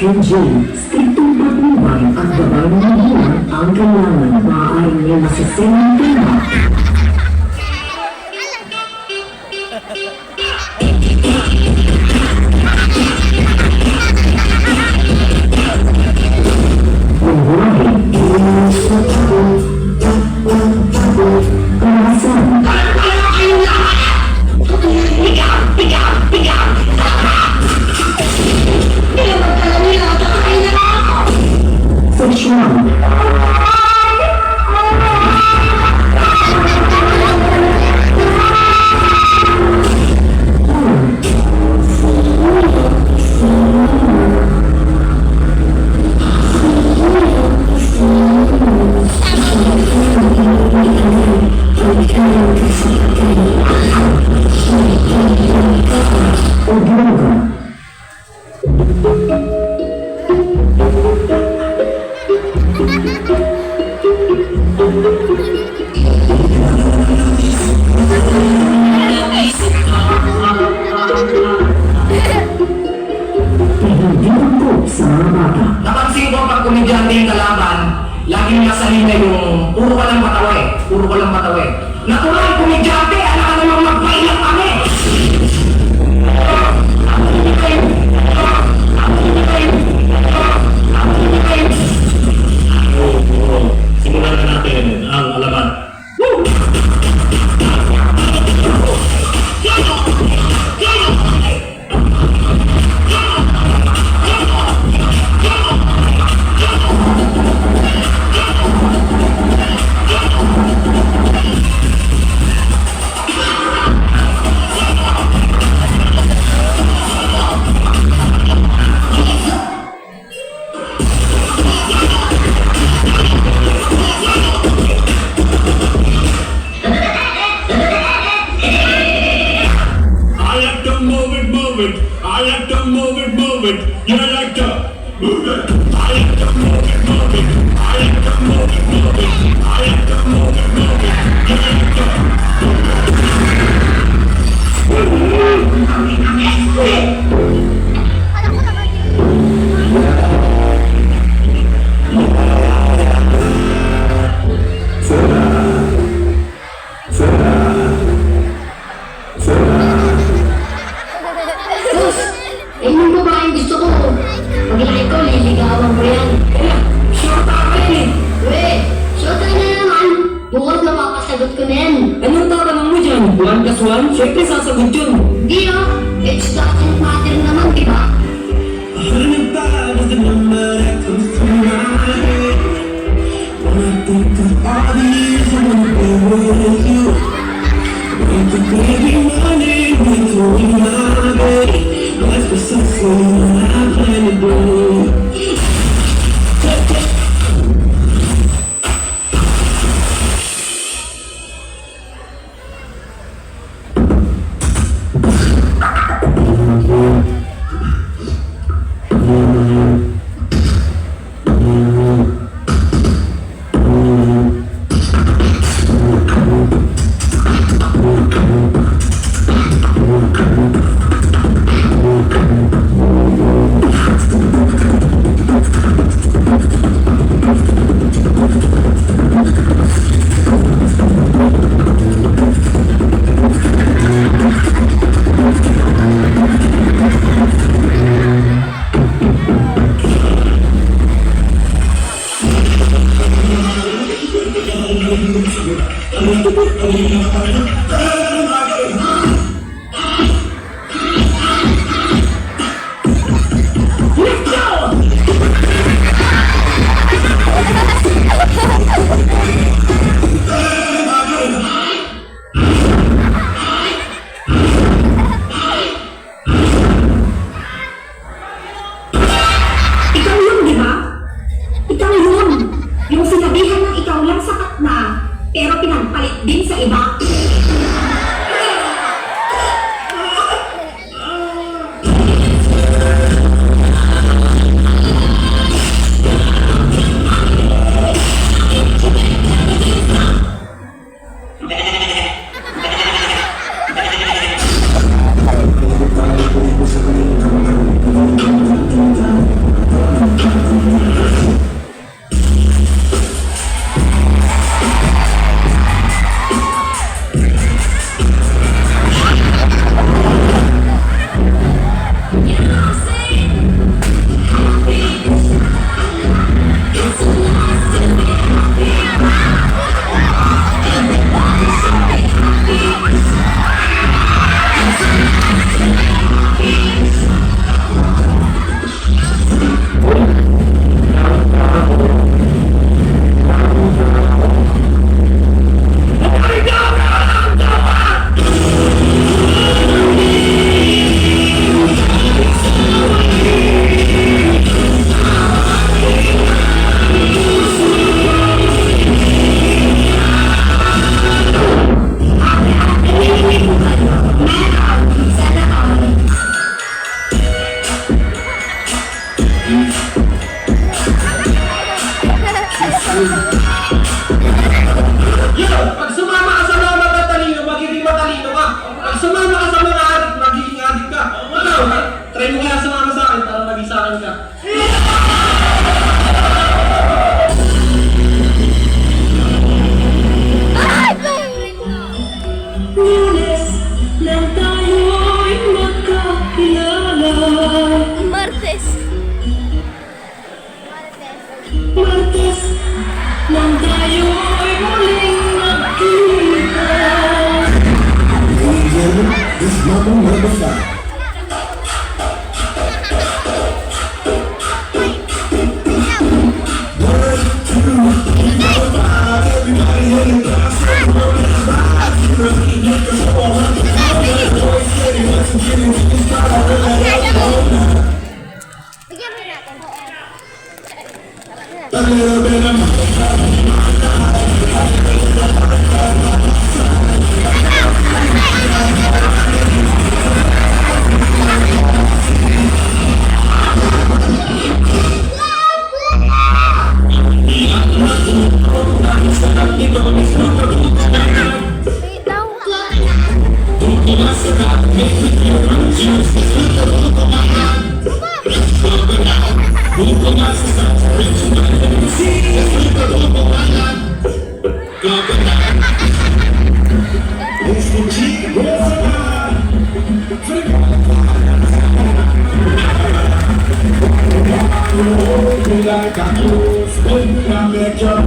KJ, striktong patnubay at gabay ng magulang ang kailangan maaaring niya masasayang tema. Napansin ko pag komedyante yung kalaban, laging nasa linya yung puro ka lang matawa eh. Puro ka lang matawa eh. Natural komedyante, alam ka namang magpaiyak kami! Simulan na natin ang alaman. I like to move it, move it. You like to move it. I like to move it, move it. I like to move it, move it. I like to move it, move it. You like to yung babaeng gusto ko. Pag ilaki ko, liligawan ko yan. Short ako eh! Weh, shota na naman. Bukod na papasagot ko na yan. Anong tatanong mo dyan? 1 plus 1? Siyempre sasagot yun. Hindi oh, it doesn't matter naman, di ba? Ikaw yun, di ba? Ikaw yun. Yung sinabihan ng ikaw lang sapat na, pero pinagpalit din sa iba. Yo, pag sumama ka sa mga matatalino, magiging matalino ka. Pag sumama ka sa mga adik, magiging adik ka. Ano? Try mo kaya sumama sa akin para maging sa akin ka. Lunes nang tayo'y magkakilala. Martes. Martes nang tayo'y muling magkita. Bigyan mo natin. A little bit of Wait daw. like a close when I make your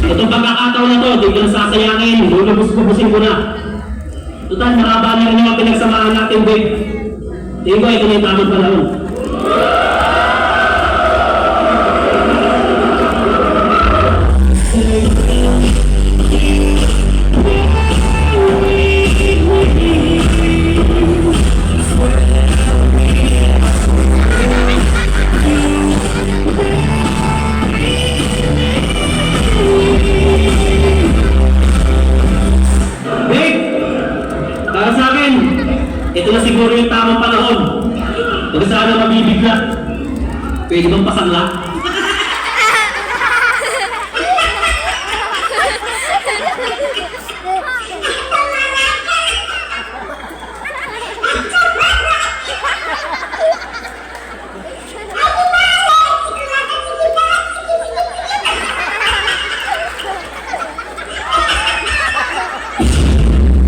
Itong pagkakataon na to, di ko na sasayangin, lulubos-lubusin ko na. Total, maraba na rin yung mga pinagsamahan natin, babe. Tingin ko, ito na yung tamang panahon. Babe, para sa akin, ito na siguro yung tamang panahon. Huwag sana mabibigla. Pwede bang pasangla?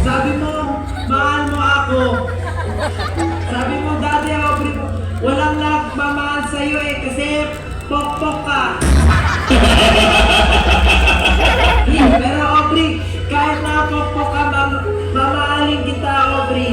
Sabi mo, mahal mo ako. Sabi mo, dati Aubrey, walang nagmamahal sa'yo eh, kasi pokpok ka. Pero Aubrey, kahit na pokpok ka, mamahalin kita, Aubrey.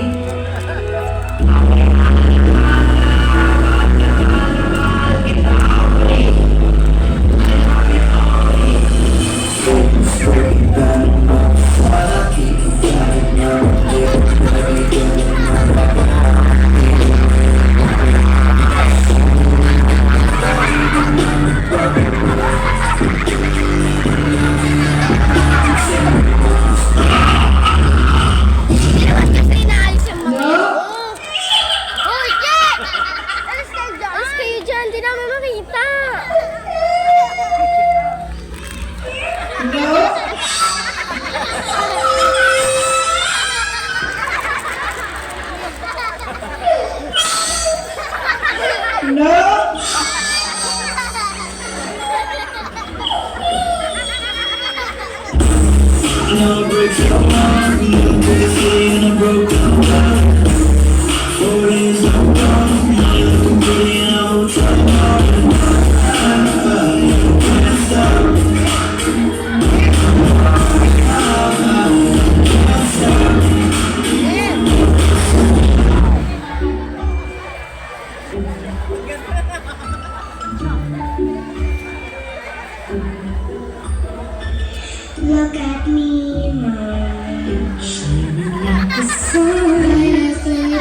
Look at me, Mom. Shining like the sun every day.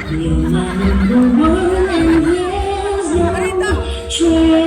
You're my number one, and there's no change.